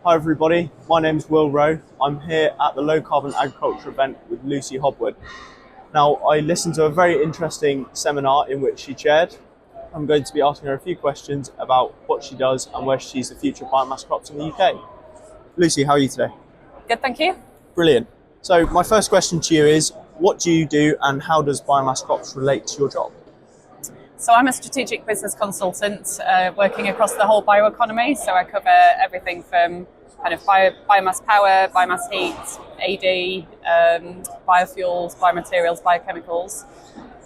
Hi everybody, my name's Rowe. I'm here at the Low Carbon Agriculture event with Lucy Hopwood. Now, I listened to a very interesting seminar in which she chaired. I'm going to be asking her a few questions about what she does and where she sees the future of biomass crops in the UK. Lucy, how are you today? Good, thank you. Brilliant. So my first question to you is, what do you do and how does biomass crops relate to your job? So I'm a strategic business consultant working across the whole bioeconomy. So I cover everything from kind of biomass power, biomass heat, AD, biofuels, biomaterials, biochemicals.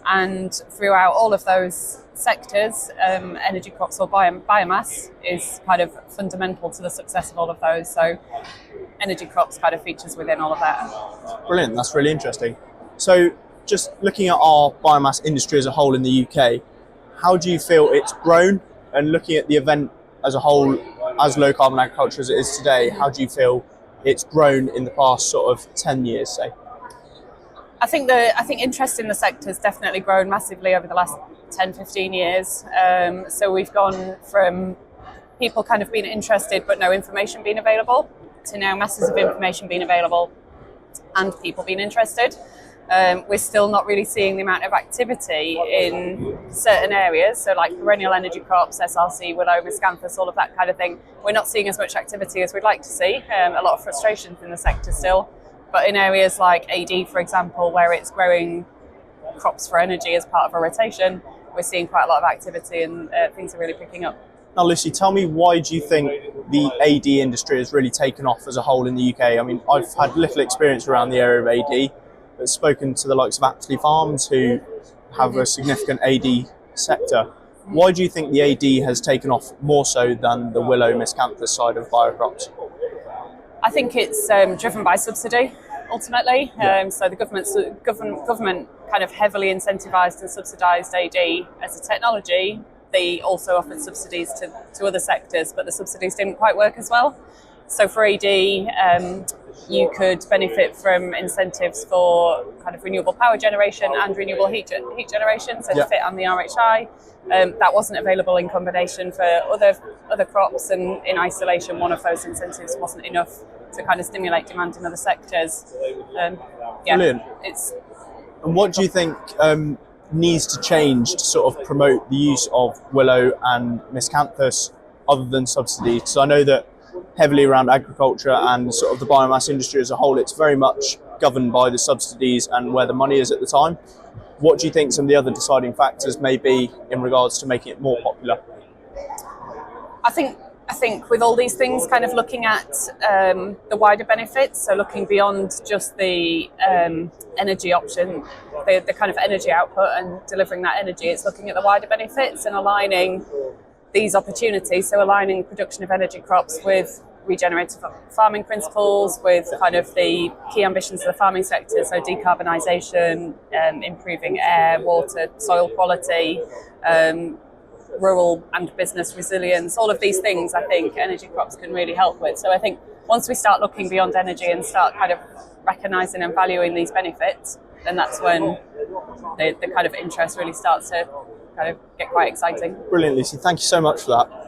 And throughout all of those sectors, energy crops or biomass is kind of fundamental to the success of all of those. So energy crops kind of features within all of that. Brilliant, that's really interesting. So just looking at our biomass industry as a whole in the UK, how do you feel it's grown? And looking at the event as a whole, as low carbon agriculture as it is today, how do you feel it's grown in the past sort of 10 years, say? I think interest in the sector has definitely grown massively over the last 10, 15 years. So we've gone from people kind of being interested but no information being available to now masses of information being available and people being interested. We're still not really seeing the amount of activity in certain areas, so like perennial energy crops, SRC, willow, miscanthus, all of that kind of thing. We're not seeing as much activity as we'd like to see. A lot of frustrations in the sector still. But in areas like AD, for example, where it's growing crops for energy as part of a rotation, we're seeing quite a lot of activity and things are really picking up. Now, Lucy, tell me, why do you think the AD industry has really taken off as a whole in the UK? I mean, I've had little experience around the area of AD, but spoken to the likes of Apsley Farms who have a significant AD sector. Why do you think the AD has taken off more so than the willow miscanthus side of biocrops? I think it's driven by subsidy, ultimately. Yeah. So the government kind of heavily incentivised and subsidised AD as a technology. They also offered subsidies to other sectors, but the subsidies didn't quite work as well. So for AD, you could benefit from incentives for kind of renewable power generation and renewable heat generation, so the FIT and the RHI. That wasn't available in combination for other crops, and in isolation, one of those incentives wasn't enough to kind of stimulate demand in other sectors. Brilliant. And what do you think needs to change to sort of promote the use of willow and miscanthus other than subsidies? Because I know that heavily around agriculture and sort of the biomass industry as a whole, it's very much governed by the subsidies and where the money is at the time. What do you think some of the other deciding factors may be in regards to making it more popular? I think with all these things, kind of looking at the wider benefits, so looking beyond just the energy option, the kind of energy output and delivering that energy, it's looking at the wider benefits and aligning these opportunities, so aligning production of energy crops with regenerative farming principles, with kind of the key ambitions of the farming sector, so decarbonisation, improving air, water, soil quality, rural and business resilience, all of these things I think energy crops can really help with. So I think once we start looking beyond energy and start kind of recognising and valuing these benefits, then that's when the kind of interest really starts to kind of get quite exciting. Brilliant, Lucy. Thank you so much for that.